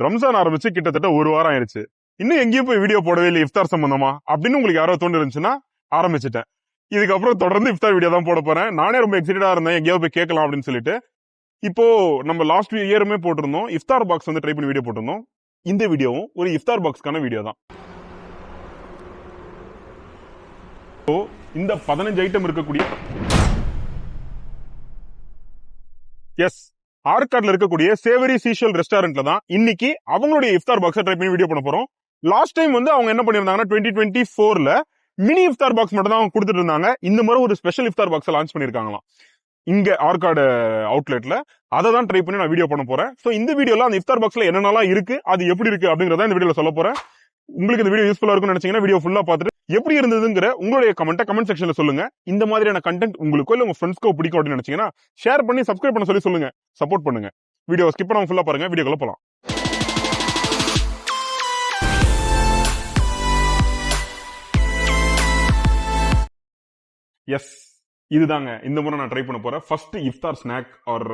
ரம்ஜான் ஆரம்பிச்சு கிட்டத்தட்ட ஒரு வாரம் ஆயிடுச்சு. இன்னும் எங்கேயும் போய் வீடியோ போடவே இல்லை இஃப்தார் சம்பந்தமா அப்படின்னு உங்களுக்கு யாரோ தோண்டு இருந்துச்சுன்னா ஆரம்பிச்சுட்டேன். இதுக்கப்புறம் தொடர்ந்து இஃப்தார் வீடியோ தான் போட போறேன். நானே ரொம்ப எக்ஸைட்டடா இருந்தேன் எங்கேயாவது போய் கேட்கலாம் அப்படின்னு சொல்லிட்டு. இப்போ நம்ம லாஸ்ட் இயருமே போட்டிருந்தோம் இஃப்தார் பாக்ஸ் வந்து ட்ரை பண்ணி வீடியோ போட்டிருந்தோம். இந்த வீடியோவும் ஒரு இஃப்தார் பாக்ஸ்க்கான வீடியோ தான். இந்த 15 ஐட்டம் இருக்கக்கூடிய ஆர்காட்ல இருக்கக்கூடிய சேவரி சீஷல் ரெஸ்டாரண்ட்ல தான் இன்னைக்கு அவங்களுடைய இஃப்தார் பாக்ஸ் ட்ரை பண்ணி வீடியோ பண்ண போறோம். லாஸ்ட் டைம் வந்து அவங்க என்ன பண்ணிருந்தாங்கன்னா 2024ல மினி இஃப்தார் பாக்ஸ் மட்டும் தான் அவங்க கொடுத்துட்டு இருந்தாங்க. இந்த மாதிரி ஒரு ஸ்பெஷல் இஃப்தார் பாக்ஸ் லான்ச் பண்ணிருக்காங்களாம் இங்க ஆர்காடு அவுட்லெட்ல. அதை தான் ட்ரை பண்ணி நான் வீடியோ பண்ண போறேன். சோ இந்த வீடியோல அந்த இஃப்தார் பாக்ஸ்ல என்னென்னலாம் இருக்கு, அது எப்படி இருக்கு அப்படிங்கறத இந்த வீடியோல சொல்ல போறேன். உங்களுக்கு இந்த வீடியோ யூஸ்ஃபுல்லா இருக்கும்னு நினைச்சீங்கன்னா வீடியோ ஃபுல்லா பார்த்துட்டு எப்படி இருந்ததுங்கிற உங்களுடைய கமெண்ட் செக்ஷன்ல சொல்லுங்க. இந்த மாதிரியான கண்டென்ட் உங்களுக்கோ இல்ல உங்க ஃப்ரெண்ட்ஸ்க்கோ பிடிக்கும் அப்படின்னு நினைச்சீங்கன்னா ஷேர் பண்ணி சப்ஸ்கிரைப் பண்ண சொல்லி சொல்லுங்க. சப்போர்ட் பண்ணுங்க. வீடியோ ஸ்கிப் பண்ணாம ஃபுல்லா பாருங்க. வீடியோக்குள்ள போலாம். இதுதாங்க இந்த முறை நான் ட்ரை பண்ண போறேன் ஃபர்ஸ்ட் இஃப்தார் ஸ்நாக் ஆர்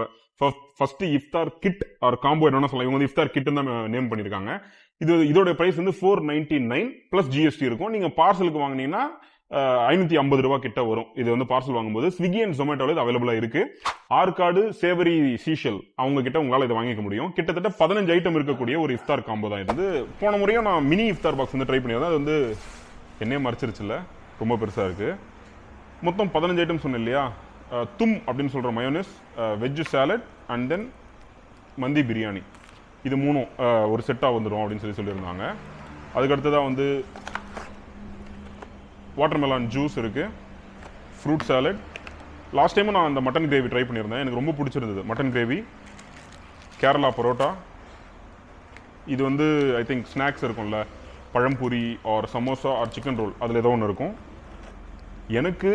ஃபர்ஸ்ட் இஃப்தார் கிட் ஆர் காம்போ என்ன சொல்லலாம். இவங்க வந்து இஃப்தார் கிட் தான் நேம் பண்ணிருக்காங்க. இதோட பிரைஸ் வந்து 499 பிளஸ் ஜிஎஸ்டி இருக்கும். நீங்க பார்சலுக்கு வாங்கினீங்கன்னா 550 ரூபாய் கிட்ட வரும். இது வந்து பார்சல் வாங்கும்போது ஸ்விக்கி அண்ட் ஜொமேட்டோல இது அவைலபிளா இருக்கு. ஆர்காடு சேவரி சீஷல் அவங்க கிட்ட உங்களால இதை வாங்கிக்க முடியும். கிட்டத்தட்ட 15 ஐட்டம் இருக்கக்கூடிய ஒரு இஃப்தார் காம்போ தான் இது. போன முறையும் நான் மினி இஃப்தார் பாக்ஸ் வந்து ட்ரை பண்ணியிருந்தேன். அது வந்து என்னையே மறைச்சிருச்சுல, ரொம்ப பெருசா இருக்கு. மொத்தம் 15 ஐட்டம் சொன்னேன் இல்லையா. தும் அப்படின்னு சொல்ற mayonnaise, veg salad and then மந்தி பிரியாணி, இது மூணும் ஒரு செட்டா வந்துடும் அப்படின்னு சொல்லியிருந்தாங்க. அதுக்கடுத்ததான் வந்து வாட்டர்மெலான் ஜூஸ் இருக்கு, ஃப்ரூட் சாலட். லாஸ்ட் டைமும் நான் அந்த மட்டன் கிரேவி ட்ரை பண்ணியிருந்தேன், எனக்கு ரொம்ப பிடிச்சிருந்தது மட்டன் கிரேவி. கேரளா பரோட்டா, இது வந்து ஐ திங்க் ஸ்நாக்ஸ் இருக்கும்ல, pazhampori or samosa or chicken roll, அதில் ஏதோ ஒன்று இருக்கும். எனக்கு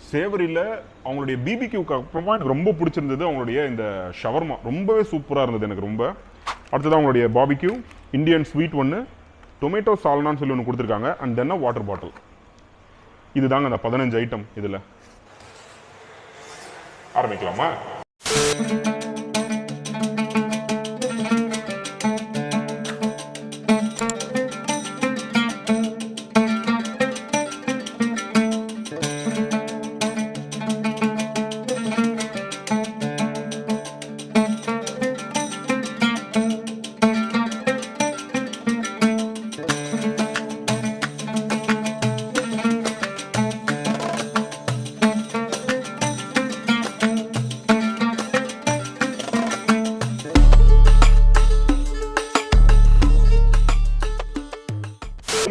சேவரியில் அவங்களுடைய பிபிக்யூக்கு அப்புறமா எனக்கு ரொம்ப பிடிச்சிருந்தது அவங்களுடைய இந்த ஷவர்மா, ரொம்பவே சூப்பராக இருந்தது எனக்கு ரொம்ப. அடுத்தது அவங்களுடைய பாபிக்யூ, இந்தியன் ஸ்வீட் ஒன்று, டொமேட்டோ சால்னான்னு சொல்லி ஒன்று கொடுத்துருக்காங்க, அண்ட் தென் வாட்டர் பாட்டில். இதுதாங்க அந்த 15 ஐட்டம். இதில் ஆரம்பிக்கலாமா?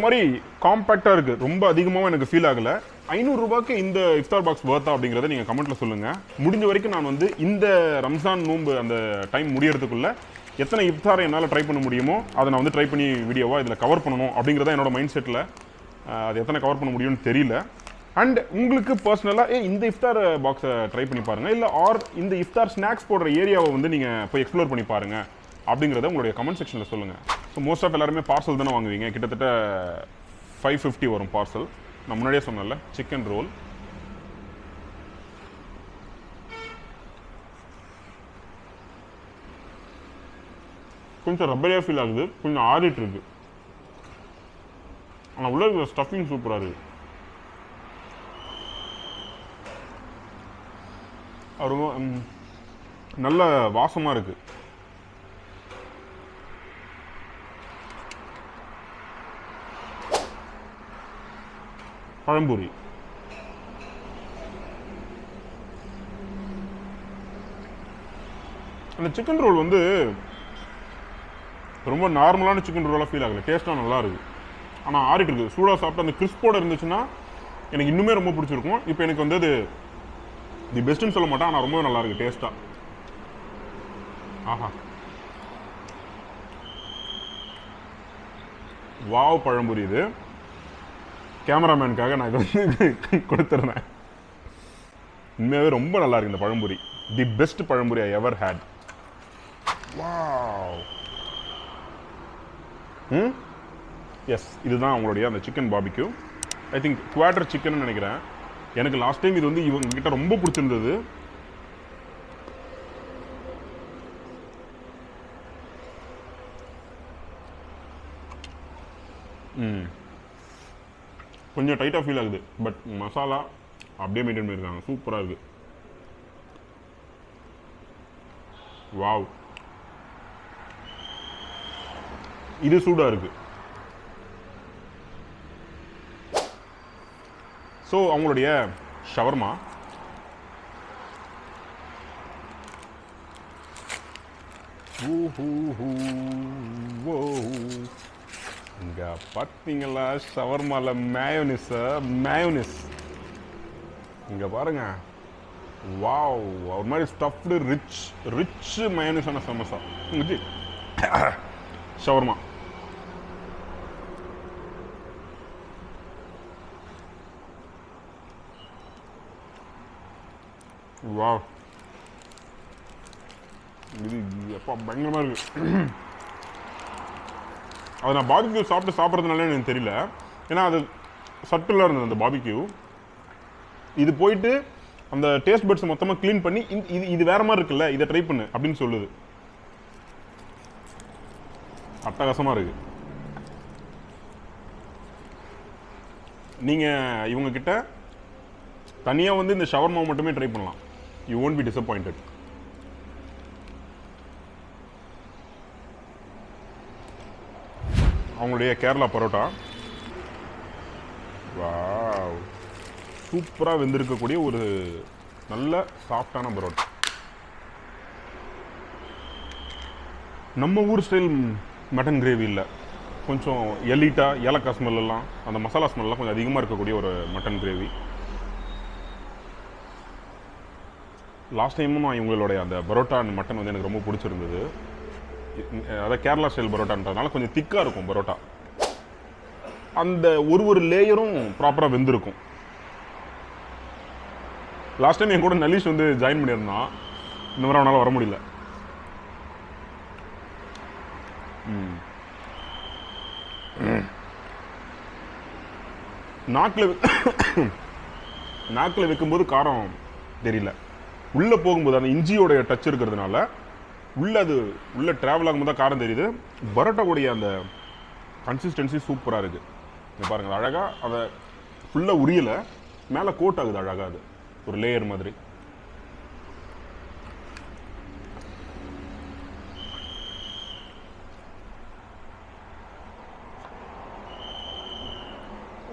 மாதிரி காம்பாக்டா இருக்கு, ரொம்ப அதிகமாகவும் எனக்கு ஃபீல் ஆகல. 500 ரூபாய்க்கு இந்த இஃப்தார் பாக்ஸ் வர்த்தா அப்படிங்கறத நீங்க கமெண்ட்ல சொல்லுங்க. முடிஞ்ச வரைக்கும் நான் வந்து இந்த ரம்ஜான் நோன்பு அந்த டைம் முடியறதுக்குள்ள எத்தனை இஃப்தாரை என்னால் ட்ரை பண்ண முடியுமோ அதை நான் வந்து ட்ரை பண்ணி வீடியோவா இதில் கவர் பண்ணணும் அப்படிங்கிறத என்னோட மைண்ட் செட்டில். அது எத்தனை கவர் பண்ண முடியும்னு தெரியல. அண்ட் உங்களுக்கு பர்சனலாக இந்த இஃப்தார் பாக்ஸை ட்ரை பண்ணி பாருங்க, இல்லை ஆர் இந்த இஃப்தார் ஸ்நாக்ஸ் போடுற ஏரியாவை வந்து நீங்கள் போய் எக்ஸ்ப்ளோர் பண்ணி பாருங்க அப்படிங்கிறத உங்களுடைய கமெண்ட் செக்ஷனில் சொல்லுங்கள். ஸோ மோஸ்ட் ஆஃப் எல்லாருமே பார்சல் தானே வாங்குவீங்க. கிட்டத்தட்ட 550 வரும் பார்சல். நான் முன்னாடியே சொன்னேன்ல, சிக்கன் ரோல், கொஞ்சம் ரப்பரியாக ஃபீல் ஆகுது, கொஞ்சம் ஆறிட்டு இருக்கு. ஆனால் உள்ள இருக்கிற ஸ்டஃபிங் சூப்பராக இருக்கு. ரொம்ப நல்ல வாசமாக இருக்கு. பழம்பூரி, அந்த சிக்கன் ரோல் வந்து ரொம்ப நார்மலான சிக்கன் ரோலாக ஃபீல் ஆகல, டேஸ்ட்டாக நல்லா இருக்கு. ஆனால் ஆறிட்டு இருக்கு. சூடாக சாப்பிட்டு அந்த கிறிஸ்போட இருந்துச்சுன்னா எனக்கு இன்னுமே ரொம்ப பிடிச்சிருக்கும். இப்போ எனக்கு வந்து அது தி பெஸ்ட்னு சொல்ல மாட்டேன், ஆனால் ரொம்ப நல்லா இருக்கு டேஸ்ட்டாக. ஆஹா, வாவ் பழம்புரி. இது கேமராமேனுக்காக நான் இதை வந்து கொடுத்துருந்தேன். உண்மையாகவே ரொம்ப நல்லா இருக்கு இந்த pazhampori. The best pazhampori I ever had. Wow. Yes, இதுதான் அவங்களுடைய அந்த chicken barbecue. I think quarter chicken நினைக்கிறேன். எனக்கு லாஸ்ட் டைம் இது வந்து இவங்க கிட்ட ரொம்ப பிடிச்சிருந்தது. கொஞ்சம் டைட்டாக ஃபீல் ஆகுது, பட் மசாலா அப்படியே மெயின்டைன் பண்ணியிருக்காங்க. சூப்பராக இருக்குது. வாவ், இது சூடாக இருக்குது. ஸோ அவங்களுடைய ஷவர்மா இங்க பார்த்தீங்களா, ஷவர்மால மேயோனிஸ் இங்க பாருங்க. வாவ், ஒரு மாதிரி ஸ்டஃப்டு ரிச் மயோனிஸான சமோசா ஷவர்மா. வாவ், இது எப்போ பயங்கரமாக இருக்கு. அதை நான் பாபிக்யூ சாப்பிட்றதுனால எனக்கு தெரியல, ஏன்னா அது சட்டிலாக இருந்தது அந்த பாபிக்யூ. இது போயிட்டு அந்த டேஸ்ட் பட்ஸ் மொத்தமாக க்ளீன் பண்ணி இது வேற மாதிரி இருக்குல்ல, இதை ட்ரை பண்ணு அப்படின்னு சொல்லுது. அட்டகாசமாக இருக்கு. நீங்கள் இவங்க கிட்ட தனியாக வந்து இந்த ஷவர்மா மட்டுமே ட்ரை பண்ணலாம். You won't be disappointed. அவங்களுடைய கேரளா பரோட்டா வாவ், சூப்பராக வெந்திருக்கக்கூடிய ஒரு நல்ல சாஃப்டான பரோட்டா. நம்ம ஊர் ஸ்டைல் மட்டன் கிரேவி இல்லை, கொஞ்சம் எலிட்டாக ஏலக்காய் ஸ்மெல்லாம் அந்த மசாலா ஸ்மெல்லாம் கொஞ்சம் அதிகமாக இருக்கக்கூடிய ஒரு மட்டன் கிரேவி. லாஸ்ட் டைமும் நான் இவங்களுடைய அந்த பரோட்டா அண்ட் மட்டன் வந்து எனக்கு ரொம்ப பிடிச்சிருந்தது. அதாவது கேரளா ஸ்டைல் பரோட்டான்றதுனால கொஞ்சம் திக்காக இருக்கும் பரோட்டா. அந்த ஒரு லேயரும் ப்ராப்பராக வெந்திருக்கும். லாஸ்ட் டைம் என் கூட நலீஷ் வந்து ஜாயின் பண்ணியிருந்தான், இந்த மாதிரி அவனால் வர முடியல. நாக்கில் வைக்கும்போது காரம் தெரியல, உள்ளே போகும்போது அந்த இஞ்சியோடைய டச் இருக்கிறதுனால உள்ளே ட்ராவல் ஆகும்போது தான் காரம் தெரியுது. பரோட்டாவுடைய அந்த கன்சிஸ்டன்சி சூப்பராக இருக்குது. இங்கே பாருங்கள், அழகாக அதை ஃபுல்லாக உரியலை, மேலே கோட் ஆகுது அழகாக, அது ஒரு லேயர் மாதிரி.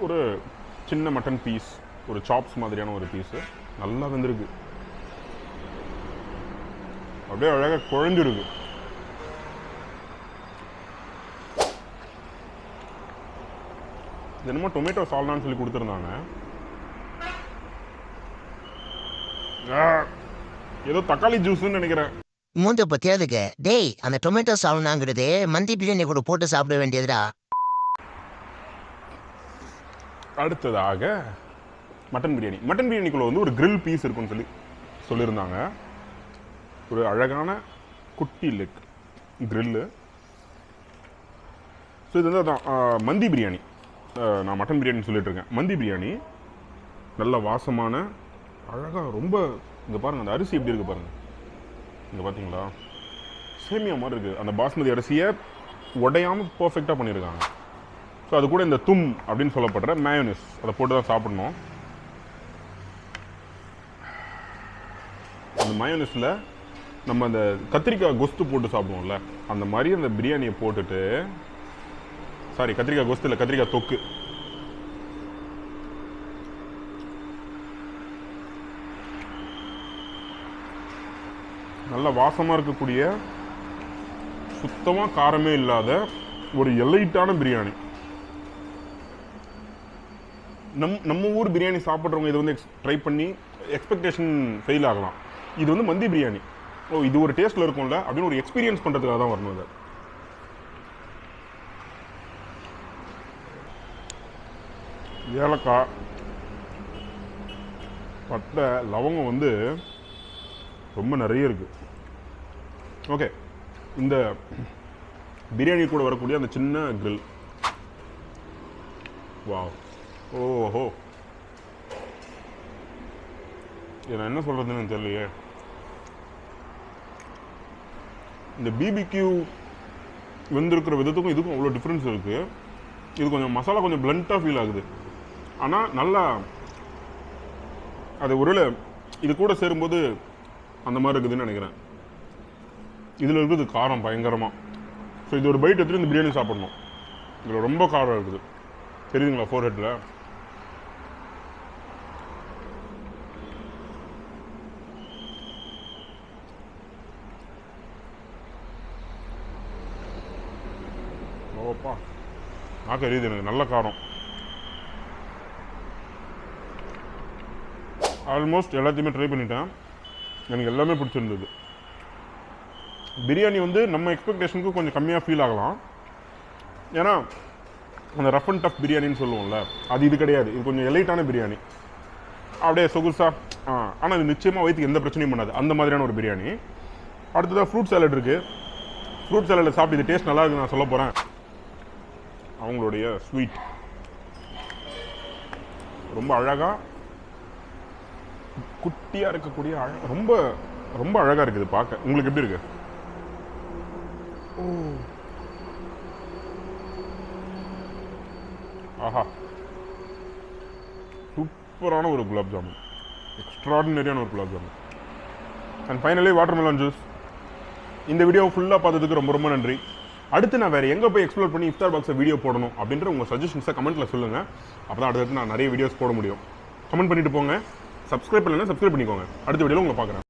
ஒரு சின்ன மட்டன் பீஸ், ஒரு சாப்ஸ் மாதிரியான ஒரு பீஸு நல்லா வெந்திருக்கு, அப்படியே அழகாக குழஞ்சிருக்கு. என்னமோ டொமேட்டோ சால்னான்னு சொல்லி கொடுத்துருந்தாங்க, ஏதோ தக்காளி ஜூஸ்ன்னு நினைக்கிறேன். மூஞ்ச பத்தியா இருக்கு டேய், அந்த டொமேட்டோ சால்னாங்கிறது மந்தி பிரியாணி கூட போட்டு சாப்பிட வேண்டியதுடா. அடுத்ததாக மட்டன் பிரியாணிக்குள்ள வந்து ஒரு கிரில் பீஸ் இருக்குன்னு சொல்லியிருந்தாங்க. ஒரு அழகான குட்டி லெக் கிரில்லு. ஸோ இது வந்து அதான் மந்தி பிரியாணி. நான் மட்டன் பிரியாணி சொல்லிட்டு இருக்கேன். மந்தி பிரியாணி நல்ல வாசமான அழகாக ரொம்ப. இங்கே பாருங்கள், அந்த அரிசி எப்படி இருக்குது பாருங்கள், இங்கே பார்த்தீங்களா, சேமியா மாதிரி இருக்குது. அந்த பாஸ்மதி அரிசியை உடையாமல் பர்ஃபெக்டாக பண்ணியிருக்காங்க. ஸோ அது கூட இந்த தும் அப்படின்னு சொல்லப்படுற மேயோனிஸ் அதை போட்டு தான் சாப்பிட்ணும். அந்த மயோனிஸில் நம்ம அந்த கத்திரிக்காய் கொஸ்து போட்டு சாப்பிடுவோம்ல, அந்த மாதிரி அந்த பிரியாணியை போட்டுட்டு, சாரி கத்திரிக்காய் கொஸ்து இல்லை, கத்திரிக்காய் தொக்கு, நல்ல வாசமாக இருக்கக்கூடிய சுத்தமாக காரமே இல்லாத ஒரு எலைட்டான பிரியாணி. நம்ம ஊர் பிரியாணி சாப்பிட்றவங்க இதை வந்து ட்ரை பண்ணி எக்ஸ்பெக்டேஷன் ஃபெயில் ஆகலாம். இது வந்து மந்தி பிரியாணி, ஓ இது ஒரு டேஸ்ட்டில் இருக்கும்ல அப்படின்னு ஒரு எக்ஸ்பீரியன்ஸ் பண்ணுறதுக்காக தான் வரணும். அது ஏலக்காய், பட்டை, லவங்கம் வந்து ரொம்ப நிறைய இருக்குது. ஓகே, இந்த பிரியாணி கூட வரக்கூடிய அந்த சின்ன கிரில், வாவ், ஓஹோ, நான் என்ன சொல்கிறதுன்னு தெரியலையே. இந்த பிபிக்யூ வெந்திருக்கிற விதத்துக்கும் இதுக்கும் அவ்வளோ டிஃப்ரென்ஸ் இருக்குது. இது கொஞ்சம் மசாலா கொஞ்சம் பிளண்ட்டாக ஃபீல் ஆகுது. ஆனால் நல்லா அது ஒருவேளை இது கூட சேரும்போது அந்த மாதிரி இருக்குதுன்னு நினைக்கிறேன். இதில் இருக்குது காரம் பயங்கரமாக. ஸோ இது ஒரு பைட் எடுத்துட்டு இந்த பிரியாணி சாப்பிடணும். இதில் ரொம்ப காரம் இருக்குது, தெரியுதுங்களா? 4 ஹெட்டில் ஓப்பா நாக்கு எரியுது எனக்கு, நல்ல காரம். ஆல்மோஸ்ட் எல்லாத்தையுமே ட்ரை பண்ணிட்டேன், எனக்கு எல்லாமே பிடிச்சிருந்தது. பிரியாணி வந்து நம்ம எக்ஸ்பெக்டேஷனுக்கு கொஞ்சம் கம்மியாக ஃபீல் ஆகலாம், ஏன்னா அந்த ரஃப் அண்ட் டஃப் பிரியாணின்னு சொல்லுவோம்ல, அது இது கிடையாது. இது கொஞ்சம் எலைட்டான பிரியாணி, அப்படியே சொகுசா. ஆனால் இது நிச்சயமாக வயிற்றுக்கு எந்த பிரச்சனையும் பண்ணாது, அந்த மாதிரியான ஒரு பிரியாணி. அடுத்ததாக ஃப்ரூட் சாலட் இருக்குது. ஃப்ரூட் சாலடில் சாப்பிட்டு இது டேஸ்ட் நல்லா இருக்குன்னு நான் சொல்ல போகிறேன். அவங்களுடைய ஸ்வீட் ரொம்ப அழகாக குட்டியாக இருக்கக்கூடிய ரொம்ப ரொம்ப அழகாக இருக்குது பார்க்க. உங்களுக்கு எப்படி இருக்கு? ஆஹா, சூப்பரான ஒரு குலாப் ஜாமுன், எக்ஸ்ட்ராடினரியான ஒரு gulab jamun. And finally watermelon juice. இந்த வீடியோ ஃபுல்லாக பார்த்ததுக்கு ரொம்ப ரொம்ப நன்றி. அடுத்து நான் வேறு எங்கே போய் எக்ஸ்ப்ளோர் பண்ணி இஃப்தார் பாக்ஸை வீடியோ போடணும் அப்படின்ற உங்கள் சஜஷன்ஸை கமெண்ட்டில் சொல்லுங்கள். அப்போ தான் அடுத்தடுத்து நான் நிறைய வீடியோஸ் போட முடியும். கமெண்ட் பண்ணிட்டு போங்க. சப்ஸ்கிரைப் பண்ணலைன்னா சப்ஸ்கிரைப் பண்ணிக்கோங்க. அடுத்த வீடியோவில் உங்களை பார்க்குறேன்.